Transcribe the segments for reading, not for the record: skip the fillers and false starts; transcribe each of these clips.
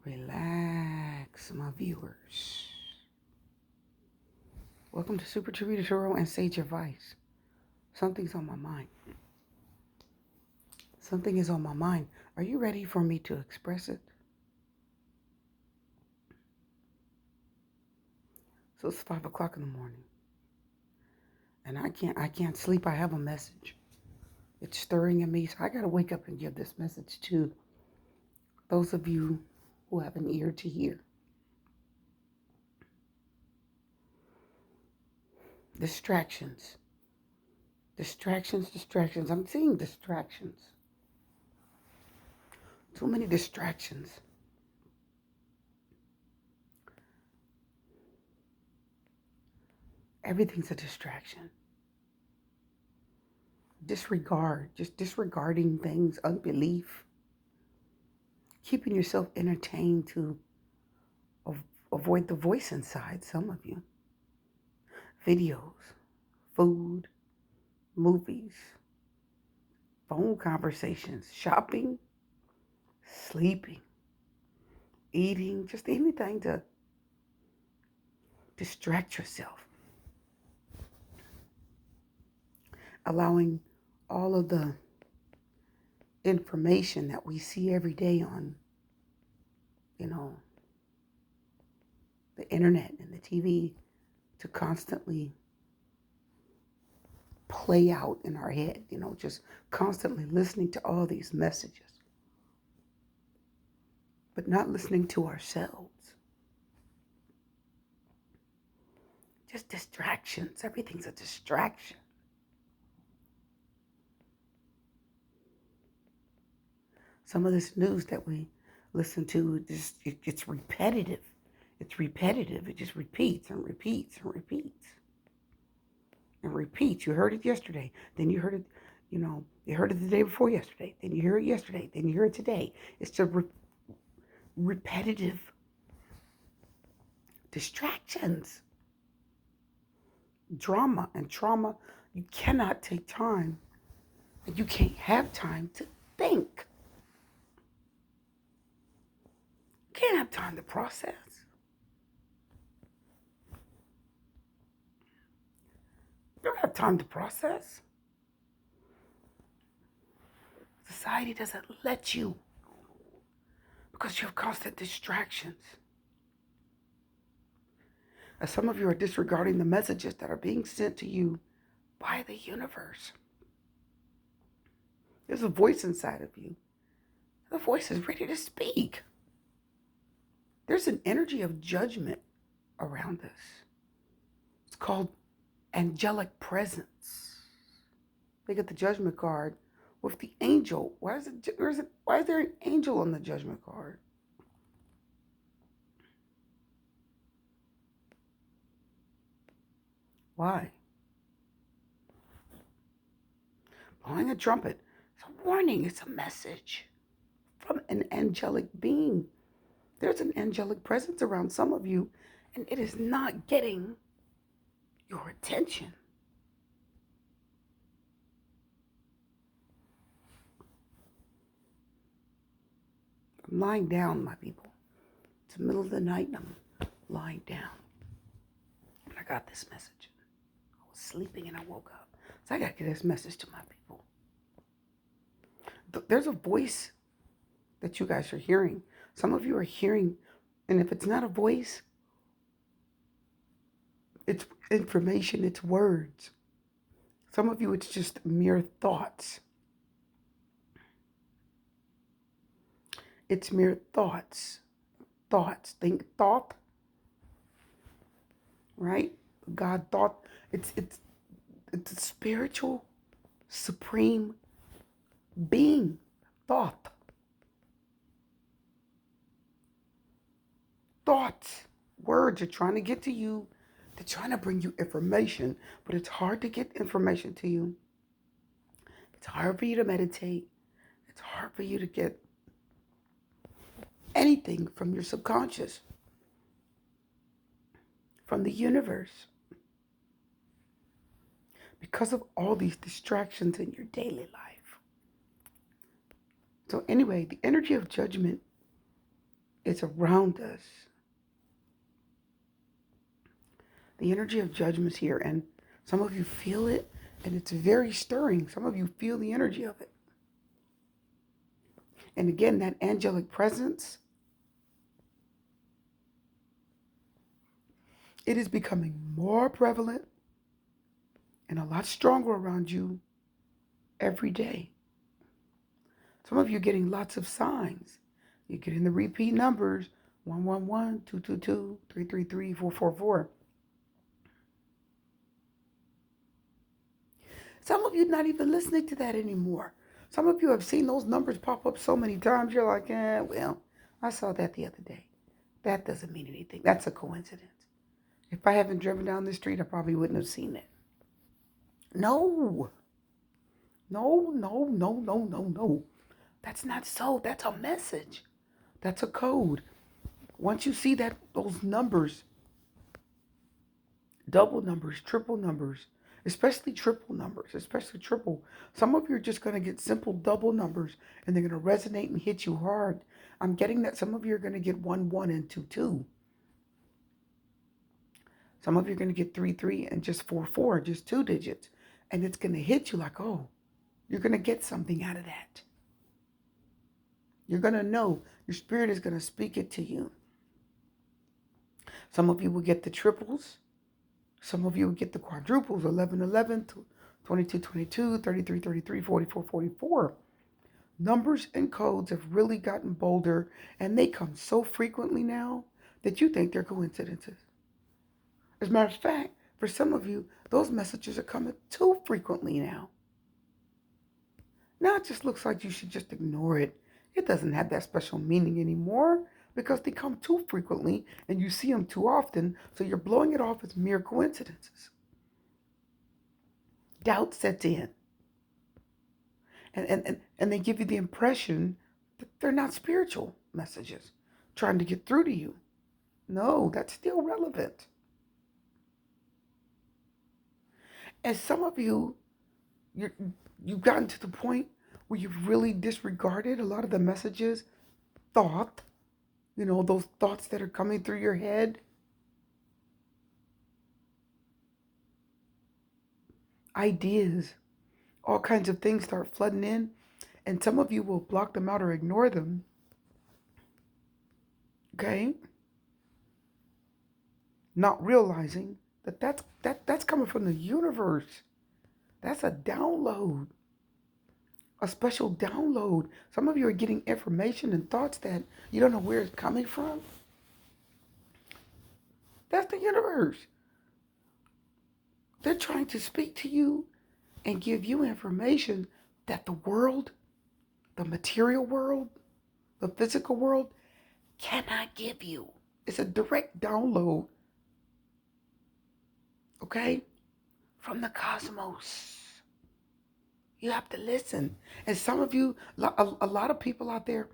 Relax, my viewers. Welcome to Super Tarita Tarot and Sage Advice. Something's on my mind. Something is on my mind. Are you ready for me to express it? So it's 5 o'clock in the morning. And I can't sleep. I have a message. It's stirring in me. So I gotta wake up and give this message to those of you who have an ear to hear. Distractions. Distractions. I'm seeing distractions. Too many distractions. Everything's a distraction. Disregard, just disregarding things, unbelief, keeping yourself entertained to avoid the voice inside some of you. Videos, food, movies, phone conversations, shopping, sleeping, eating, just anything to distract yourself. Allowing all of the information that we see every day on, the internet and the TV to constantly play out in our head, just constantly listening to all these messages, but not listening to ourselves. Just distractions. Everything's a distraction. Some of this news that we listen to, it's repetitive. It's repetitive. It just repeats and repeats and repeats and repeats. You heard it yesterday. Then you heard it, you heard it the day before yesterday. Then you hear it yesterday. Then you hear it today. It's just repetitive distractions. Drama and trauma. You cannot take time, and you can't have time to think. You can't have time to process. You don't have time to process. Society doesn't let you because you have constant distractions. As some of you are disregarding the messages that are being sent to you by the universe. There's a voice inside of you. The voice is ready to speak. There's an energy of judgment around us. It's called angelic presence. They get the judgment card with the angel. Why is there an angel on the judgment card? Why? Blowing a trumpet. It's a warning. It's a message from an angelic being. There's an angelic presence around some of you, and it is not getting your attention. I'm lying down, my people. It's the middle of the night, and I'm lying down. And I got this message. I was sleeping, and I woke up. So I got to get this message to my people. There's a voice that you guys are hearing. Some of you are hearing, and if it's not a voice, it's information, it's words. Some of you, it's just mere thoughts. It's mere thoughts. Thoughts. Think Thoth. Right? God Thoth. It's a spiritual, supreme being. Thoth. Thoughts. Words are trying to get to you. They're trying to bring you information, but it's hard to get information to you. It's hard for you to meditate. It's hard for you to get anything from your subconscious, from the universe, because of all these distractions in your daily life. So anyway, the energy of judgment It's around us. The energy of judgment is here, and some of you feel it, and it's very stirring. Some of you feel the energy of it. And again, that angelic presence, it is becoming more prevalent and a lot stronger around you every day. Some of you are getting lots of signs. You're getting the repeat numbers, 111, 222, 333, 444. Some of you are not even listening to that anymore. Some of you have seen those numbers pop up so many times, you're like, well, I saw that the other day. That doesn't mean anything. That's a coincidence. If I haven't driven down the street, I probably wouldn't have seen it. No. No, no, no, no, no, no. That's not so. That's a message. That's a code. Once you see that, those numbers, double numbers, triple numbers, especially triple numbers, especially triple. Some of you are just going to get simple double numbers and they're going to resonate and hit you hard. I'm getting that some of you are going to get 1, 1 and 2, 2. Some of you are going to get 3, 3 and just 4, 4, just 2 digits. And it's going to hit you like, oh, you're going to get something out of that. You're going to know. Your spirit is going to speak it to you. Some of you will get the triples. Some of you will get the quadruples, 11, 11, 22, 22, 33, 33, 44, 44. Numbers and codes have really gotten bolder, and they come so frequently now that you think they're coincidences. As a matter of fact, for some of you, those messages are coming too frequently now. Now it just looks like you should just ignore it. It doesn't have that special meaning anymore because they come too frequently and you see them too often, so you're blowing it off as mere coincidences. Doubt sets in. And they give you the impression that they're not spiritual messages trying to get through to you. No, that's still relevant. And some of you, you've gotten to the point where you've really disregarded a lot of the messages, thought, those thoughts that are coming through your head. Ideas, all kinds of things start flooding in, and some of you will block them out or ignore them. Okay? Not realizing that that's coming from the universe. That's a download. A special download. Some of you are getting information and thoughts that you don't know where it's coming from. That's the universe. They're trying to speak to you and give you information that the world, the material world, the physical world cannot give you. It's a direct download, okay, from the cosmos. You have to listen. And some of you, a lot of people out there,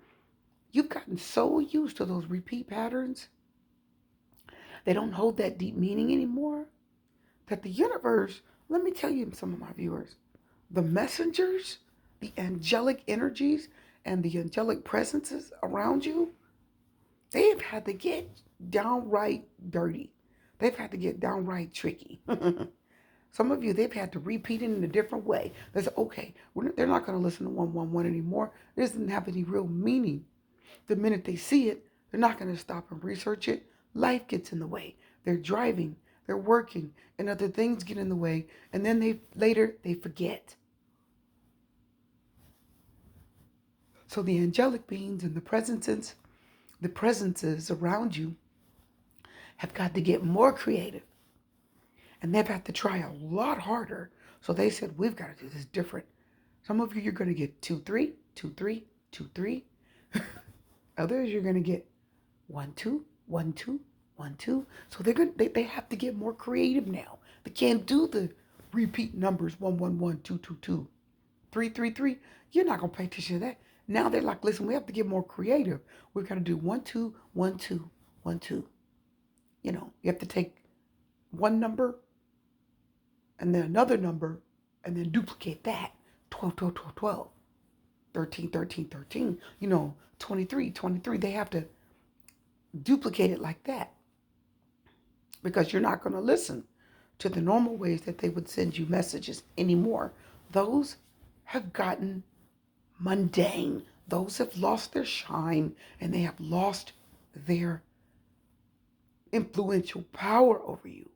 you've gotten so used to those repeat patterns. They don't hold that deep meaning anymore. That the universe, let me tell you, some of my viewers, the messengers, the angelic energies, and the angelic presences around you, they've had to get downright dirty. They've had to get downright tricky. Some of you, they've had to repeat it in a different way. They say, okay, they're not going to listen to 111 anymore. It doesn't have any real meaning. The minute they see it, they're not going to stop and research it. Life gets in the way. They're driving, they're working, and other things get in the way. And then they forget. So the angelic beings and the presences around you have got to get more creative. And they've had to try a lot harder. So they said, we've got to do this different. Some of you, you're going to get 2, 3, 2, 3, 2, 3. Others, you're going to get 1, 2, 1, 2, 1, 2. So they have to get more creative now. They can't do the repeat numbers 1, 1, 1, 2, 2, 2, 3, 3, 3. You're not going to pay attention to that. Now they're like, listen, we have to get more creative. We've got to do 1, 2, 1, 2, 1, 2. You have to take one number and then another number, and then duplicate that. 12, 12, 12, 12. 13, 13, 13. 23, 23. They have to duplicate it like that, because you're not going to listen to the normal ways that they would send you messages anymore. Those have gotten mundane. Those have lost their shine, and they have lost their influential power over you.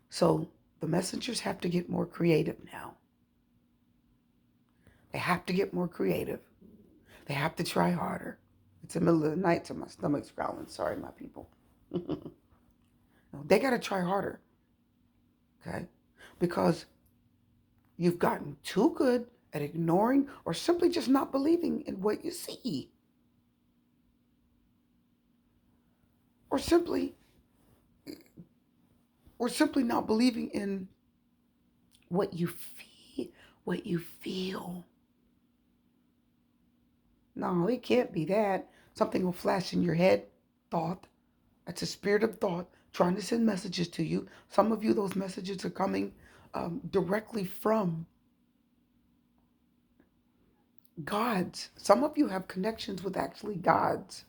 So the messengers have to get more creative now. They have to get more creative. They have to try harder. It's the middle of the night, so my stomach's growling. Sorry, my people. They got to try harder, okay? Because you've gotten too good at ignoring or simply just not believing in what you see. Or simply not believing in what you feel. No, it can't be that. Something will flash in your head. Thought. That's a spirit of thought trying to send messages to you. Some of you, those messages are coming directly from gods. Some of you have connections with actually gods,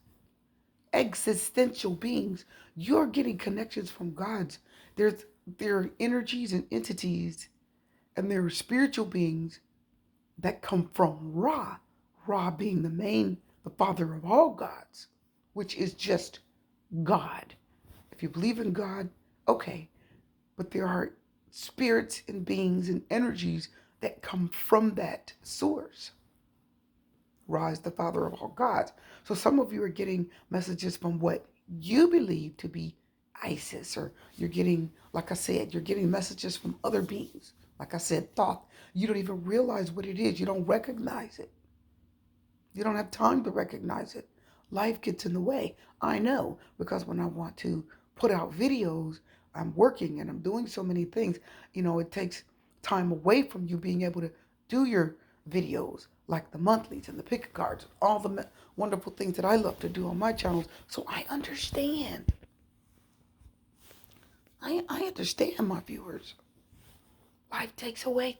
existential beings. You're getting connections from gods. There are energies and entities, and there are spiritual beings that come from Ra. Ra being the father of all gods, which is just God. If you believe in God, okay. But there are spirits and beings and energies that come from that source. Ra is the father of all gods. So some of you are getting messages from what you believe to be Isis, or you're getting, like I said, you're getting messages from other beings. Like I said, Thoth. You don't even realize what it is. You don't recognize it. You don't have time to recognize it. Life gets in the way. I know, because when I want to put out videos, I'm working and I'm doing so many things. It takes time away from you being able to do your videos, like the monthlies and the pick cards, all the wonderful things that I love to do on my channels. So I understand. I understand, my viewers. Life takes away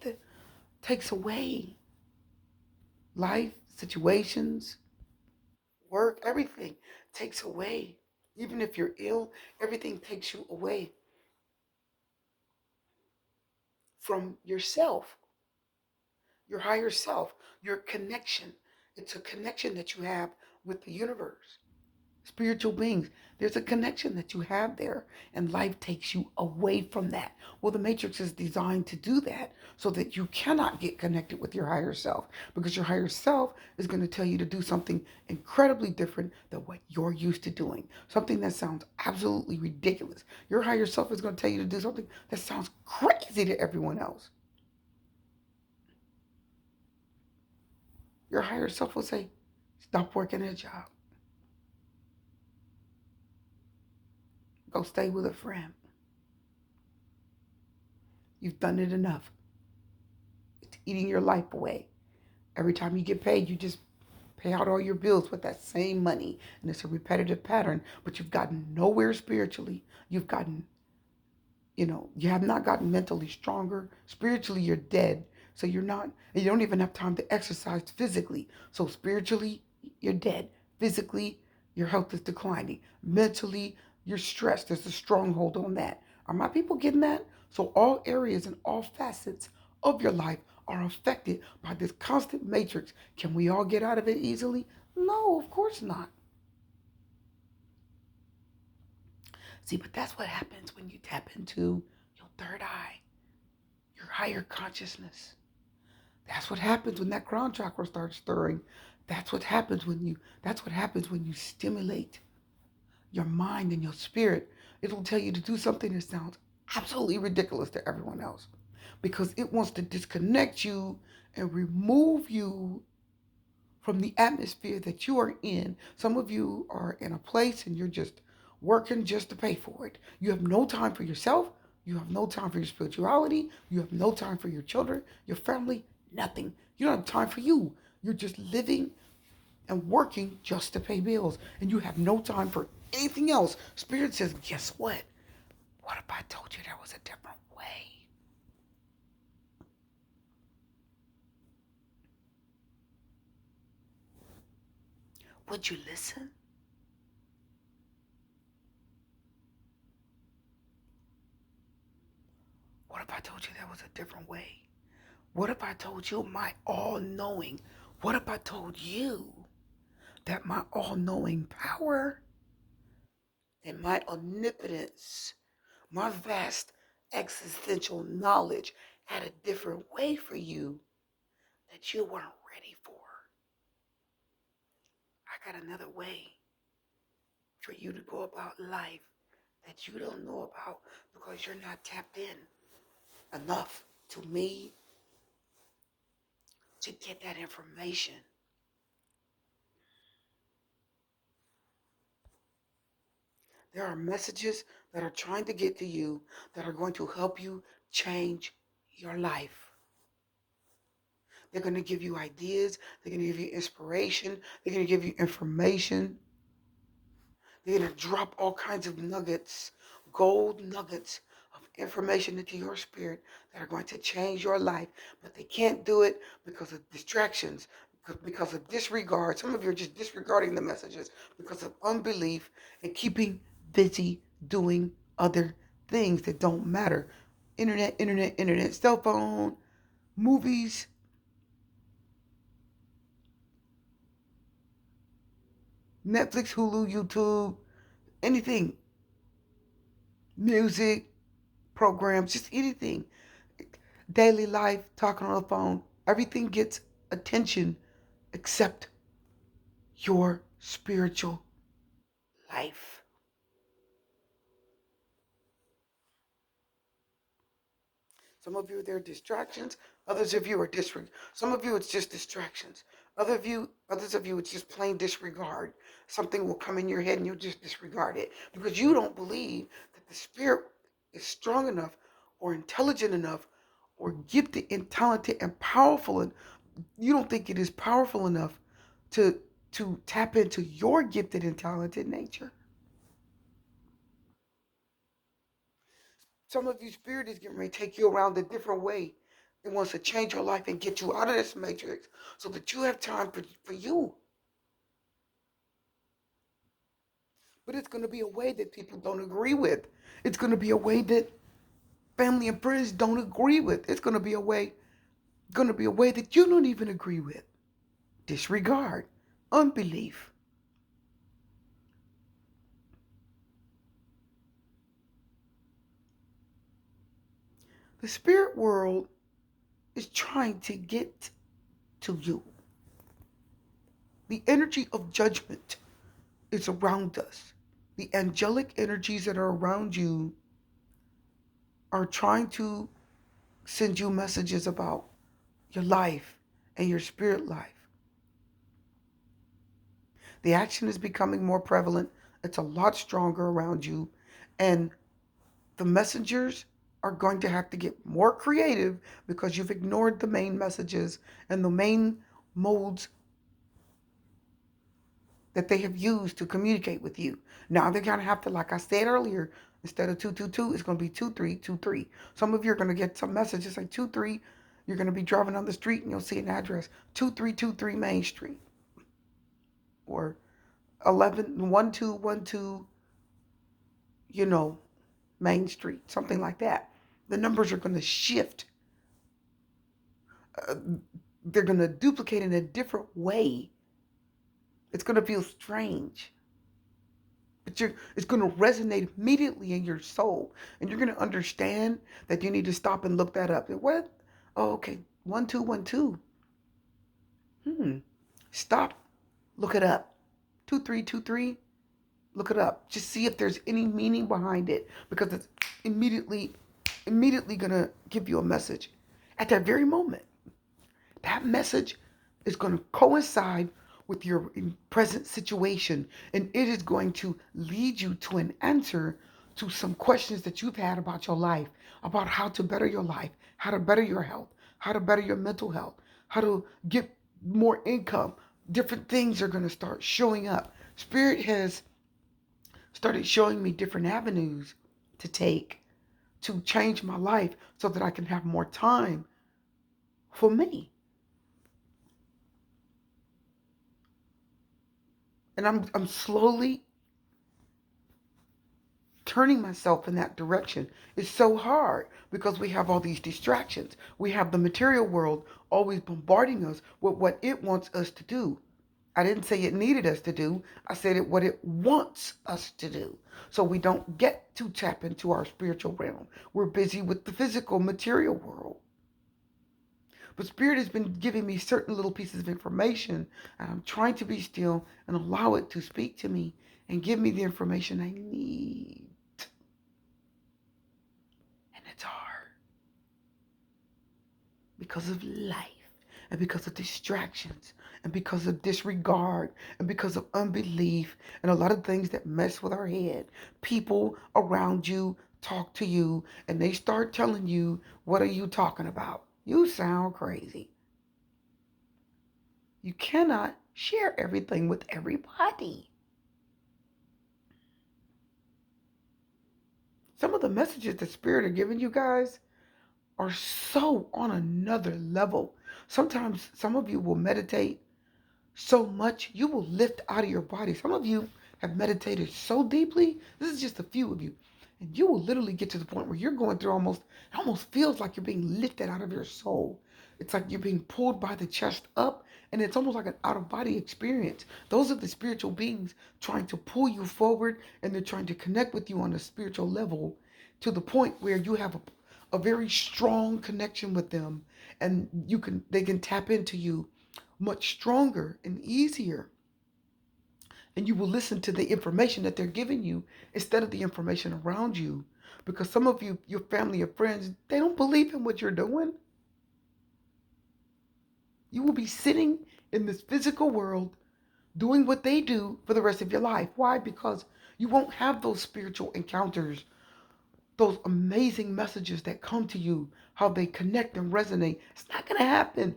life, situations, work, everything takes away. Even if you're ill, everything takes you away from yourself, your higher self, your connection. It's a connection that you have with the universe, spiritual beings. There's a connection that you have there, and life takes you away from that. Well, the Matrix is designed to do that so that you cannot get connected with your higher self, because your higher self is going to tell you to do something incredibly different than what you're used to doing. Something that sounds absolutely ridiculous. Your higher self is going to tell you to do something that sounds crazy to everyone else. Your higher self will say, stop working a job. Go stay with a friend. You've done it enough. It's eating your life away. Every time you get paid, you just pay out all your bills with that same money. And it's a repetitive pattern, but you've gotten nowhere spiritually. You have not gotten mentally stronger. Spiritually, you're dead. So you're not, and you don't even have time to exercise physically. So spiritually, you're dead. Physically, your health is declining. Mentally, you're stressed. There's a stronghold on that. Are my people getting that? So all areas and all facets of your life are affected by this constant matrix. Can we all get out of it easily? No, of course not. See, but that's what happens when you tap into your third eye, your higher consciousness. That's what happens when that crown chakra starts stirring. That's what happens when you stimulate your mind and your spirit. It'll tell you to do something that sounds absolutely ridiculous to everyone else, because it wants to disconnect you and remove you from the atmosphere that you are in. Some of you are in a place and you're just working just to pay for it. You have no time for yourself. You have no time for your spirituality. You have no time for your children, your family, nothing. You don't have time for you. You're just living and working just to pay bills. And you have no time for anything else. Spirit says, guess what? What if I told you there was a different way? Would you listen? What if I told you there was a different way? What if I told you my all-knowing? What if I told you that my all-knowing power and my omnipotence, my vast existential knowledge had a different way for you that you weren't ready for? I got another way for you to go about life that you don't know about because you're not tapped in enough to me to get that information. There are messages that are trying to get to you that are going to help you change your life. They're going to give you ideas. They're going to give you inspiration. They're going to give you information. They're going to drop all kinds of nuggets, gold nuggets of information into your spirit that are going to change your life. But they can't do it because of distractions, because of disregard. Some of you are just disregarding the messages because of unbelief and keeping busy doing other things that don't matter. Internet, cell phone, movies, Netflix, Hulu, YouTube, anything, music, programs, just anything. Daily life, talking on the phone, everything gets attention except your spiritual life. Some of you, they're distractions. Others of you are disregard. Some of you, it's just distractions. Others of you, it's just plain disregard. Something will come in your head and you'll just disregard it because you don't believe that the spirit is strong enough or intelligent enough or gifted and talented and powerful. And you don't think it is powerful enough to tap into your gifted and talented nature. Some of you, spirit is getting ready to take you around a different way. It wants to change your life and get you out of this matrix so that you have time for you. But it's going to be a way that people don't agree with. It's going to be a way that family and friends don't agree with. It's going to be a way that you don't even agree with. Disregard, unbelief. The spirit world is trying to get to you. The energy of judgment is around us. The angelic energies that are around you are trying to send you messages about your life and your spirit life. The action is becoming more prevalent. It's a lot stronger around you. And the messengers are going to have to get more creative because you've ignored the main messages and the main modes that they have used to communicate with you. Now they're going to have to, like I said earlier, instead of 222, it's going to be 2323. Some of you are going to get some messages like 23. You're going to be driving on the street and you'll see an address, 2323 Main Street or 1212, Main Street, something like that. The numbers are going to shift. Uh, they're going to duplicate in a different way. It's going to feel strange. But it's going to resonate immediately in your soul. And you're going to understand that you need to stop and look that up. What? Oh, okay. 1212. Stop. Look it up. 2323. Look it up. Just see if there's any meaning behind it. Because it's immediately going to give you a message. At that very moment, that message is going to coincide with your present situation, and it is going to lead you to an answer to some questions that you've had about your life, about how to better your life, how to better your health, how to better your mental health, how to get more income. Different things are going to start showing up. Spirit has started showing me different avenues to take to change my life so that I can have more time for me. And I'm slowly turning myself in that direction. It's so hard because we have all these distractions. We have the material world always bombarding us with what it wants us to do. I didn't say it needed us to do. I said it what it wants us to do. So we don't get to tap into our spiritual realm. We're busy with the physical material world. But Spirit has been giving me certain little pieces of information, and I'm trying to be still and allow it to speak to me and give me the information I need. And it's hard because of life and because of distractions and because of disregard and because of unbelief and a lot of things that mess with our head. People around you talk to you and they start telling you, what are you talking about? You sound crazy. You cannot share everything with everybody. Some of the messages the Spirit are giving you guys are so on another level. Sometimes some of you will meditate so much you will lift out of your body. Some of you have meditated so deeply. This is just a few of you. And you will literally get to the point where you're going through it almost feels like you're being lifted out of your soul. It's like you're being pulled by the chest up, and it's almost like an out of body experience. Those are the spiritual beings trying to pull you forward, and they're trying to connect with you on a spiritual level to the point where you have a very strong connection with them, and they can tap into you much stronger and easier. And you will listen to the information that they're giving you instead of the information around you. Because some of you, your family or friends, they don't believe in what you're doing. You will be sitting in this physical world doing what they do for the rest of your life. Why? Because you won't have those spiritual encounters, those amazing messages that come to you, how they connect and resonate. It's not going to happen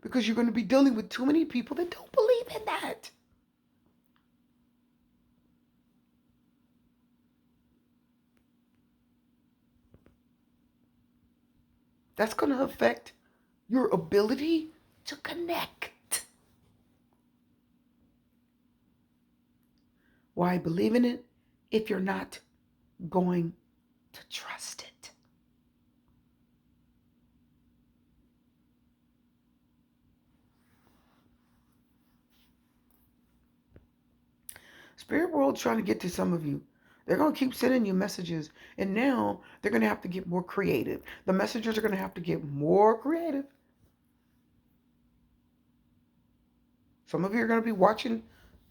because you're going to be dealing with too many people that don't believe in that. That's going to affect your ability to connect. Why believe in it if you're not going to trust it? Spirit world's trying to get to some of you. They're going to keep sending you messages, and now they're going to have to get more creative. The messengers are going to have to get more creative. Some of you are going to be watching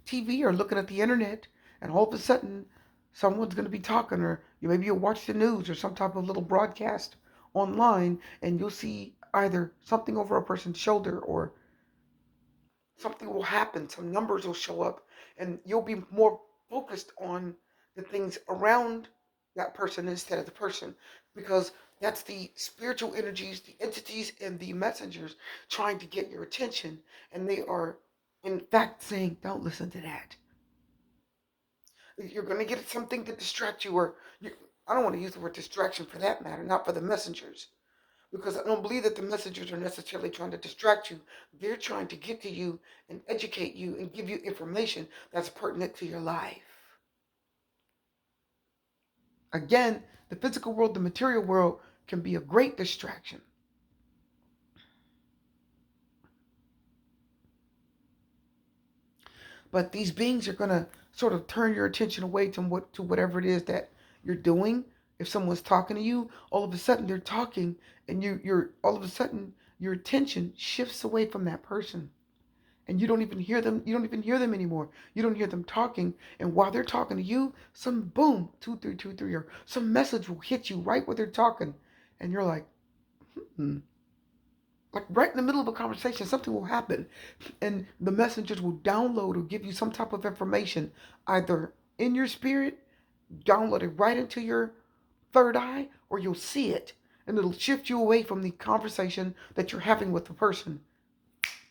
TV or looking at the internet, and all of a sudden, someone's going to be talking, or maybe you'll watch the news or some type of little broadcast online, and you'll see either something over a person's shoulder or something will happen, some numbers will show up, and you'll be more focused on the things around that person instead of the person, because that's the spiritual energies, the entities, and the messengers trying to get your attention, and they are, in fact, saying, don't listen to that. You're going to get something to distract you, or I don't want to use the word distraction for that matter, not for the messengers, because I don't believe that the messengers are necessarily trying to distract you. They're trying to get to you and educate you and give you information that's pertinent to your life. Again, the physical world, the material world can be a great distraction. But these beings are going to sort of turn your attention away to whatever it is that you're doing. If someone's talking to you, all of a sudden they're talking, and you're all of a sudden your attention shifts away from that person, and you don't even hear them. You don't even hear them anymore. You don't hear them talking. And while they're talking to you, some boom, 2323, or some message will hit you right where they're talking, and you're like, hmm. Like right in the middle of a conversation, something will happen, and the messengers will download or give you some type of information, either in your spirit, download it right into your third eye, or you'll see it, and it'll shift you away from the conversation that you're having with the person.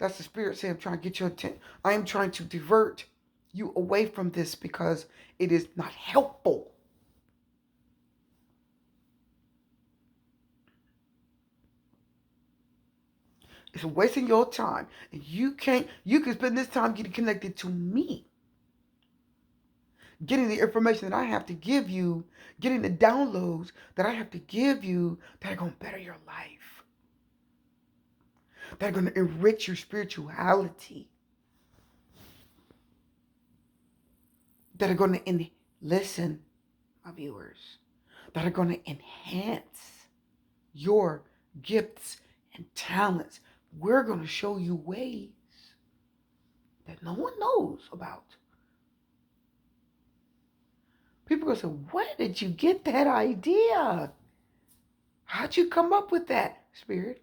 That's the Spirit saying, I'm trying to get your attention. I am trying to divert you away from this because it is not helpful. It's wasting your time. And you can spend this time getting connected to me, getting the information that I have to give you, getting the downloads that I have to give you that are going to better your life, that are going to enrich your spirituality, that are going to listen, my viewers, that are going to enhance your gifts and talents. We're going to show you ways that no one knows about. People are going to say, where did you get that idea? How'd you come up with that, Spirit?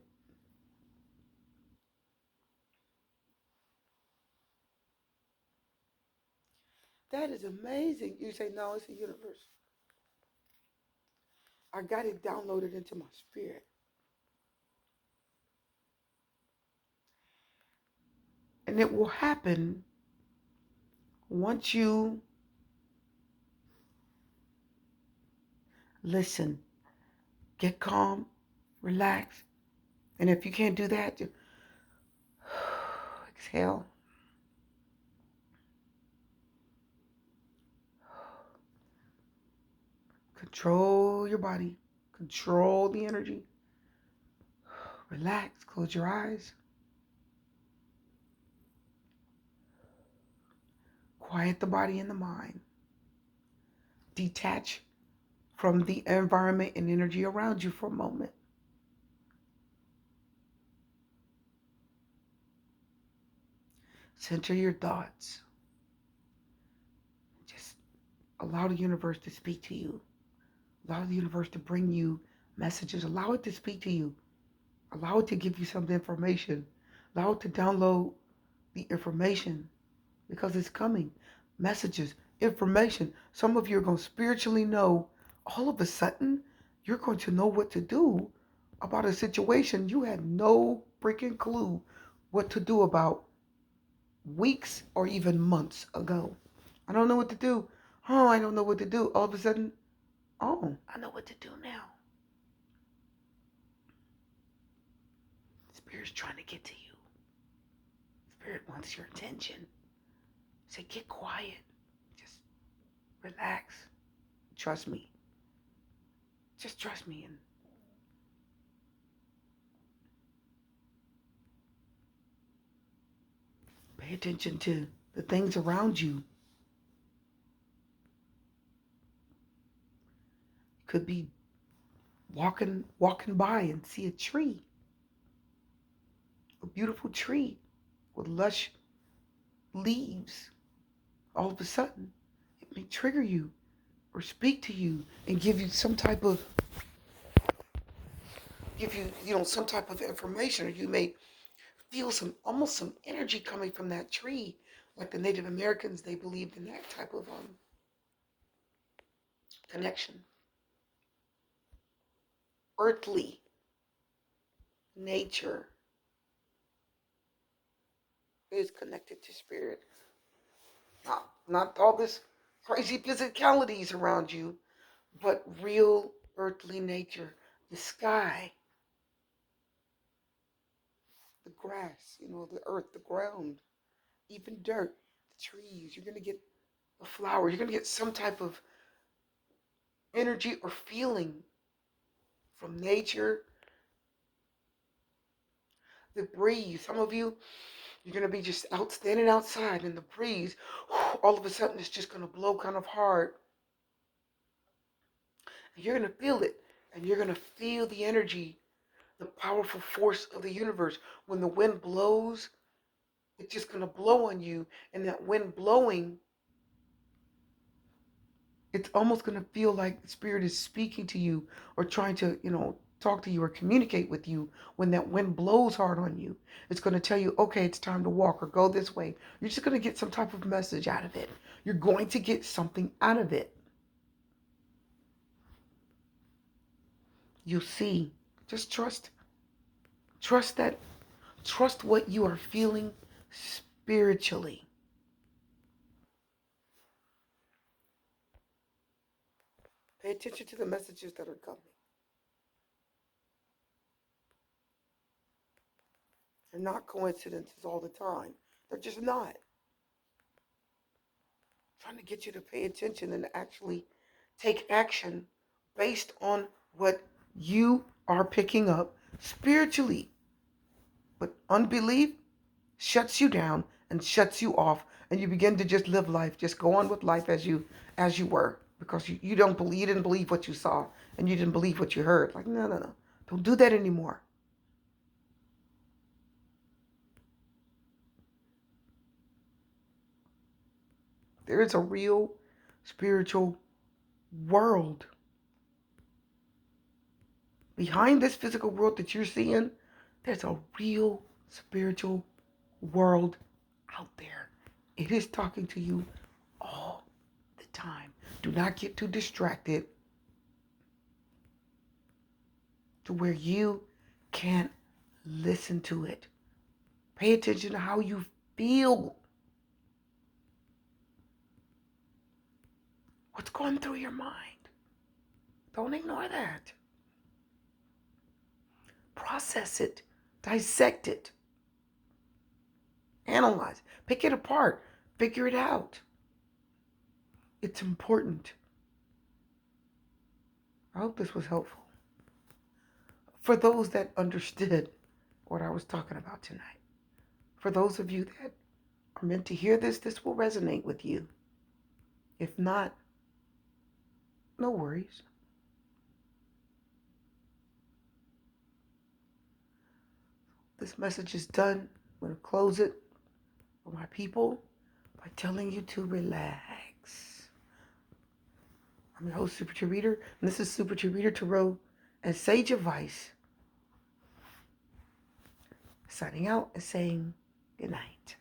That is amazing. You say, no, it's the universe. I got it downloaded into my spirit. And it will happen once you listen, get calm, relax. And if you can't do that, exhale. Control your body. Control the energy. Relax. Close your eyes. Quiet the body and the mind. Detach from the environment and energy around you for a moment. Center your thoughts. Just allow the universe to speak to you. Allow the universe to bring you messages. Allow it to speak to you. Allow it to give you some information. Allow it to download the information because it's coming. Messages, information. Some of you are going to spiritually know all of a sudden you're going to know what to do about a situation you had no freaking clue what to do about weeks or even months ago. I don't know what to do. Oh, I don't know what to do. All of a sudden, oh, I know what to do now. Spirit's trying to get to you. Spirit wants your attention. Say, get quiet. Just relax. Trust me. Just trust me and pay attention to the things around you. Could be walking by and see a tree, a beautiful tree with lush leaves. All of a sudden, it may trigger you or speak to you and give you some type of some type of information, or you may feel almost some energy coming from that tree. Like the Native Americans, they believed in that type of connection. Earthly nature is connected to spirit. Not all this crazy physicalities around you, but real earthly nature. The sky, the grass, the earth, the ground, even dirt, the trees. You're going to get a flower. You're going to get some type of energy or feeling from nature. The breeze. Some of you, you're going to be just standing outside in the breeze. All of a sudden, it's just going to blow kind of hard. And you're going to feel it. And you're going to feel the energy, the powerful force of the universe. When the wind blows, it's just going to blow on you. And that wind blowing, it's almost going to feel like the spirit is speaking to you or trying to, talk to you or communicate with you. When that wind blows hard on you, it's going to tell you, okay, it's time to walk or go this way. You're just going to get some type of message out of it. You're going to get something out of it. You'll see. Just trust. Trust that. Trust what you are feeling spiritually. Pay attention to the messages that are coming. They're not coincidences all the time. They're just not. Trying to get you to pay attention and actually take action based on what you are picking up spiritually. But unbelief shuts you down and shuts you off, and you begin to just live life, just go on with life as you were, because you didn't believe what you saw, and you didn't believe what you heard. Like, no, no, no. Don't do that anymore. There is a real spiritual world behind this physical world that you're seeing. There's a real spiritual world out there. It is talking to you all the time. Do not get too distracted to where you can't listen to it. Pay attention to how you feel. What's going through your mind? Don't ignore that. Process it. Dissect it. Analyze. Pick it apart. Figure it out. It's important. I hope this was helpful for those that understood what I was talking about tonight. For those of you that are meant to hear this, this will resonate with you. If not, no worries. This message is done. I'm going to close it for my people by telling you to relax. I'm your host, Super True Reader, and this is Super True Reader Tarot and Sage Advice. Signing out and saying good night.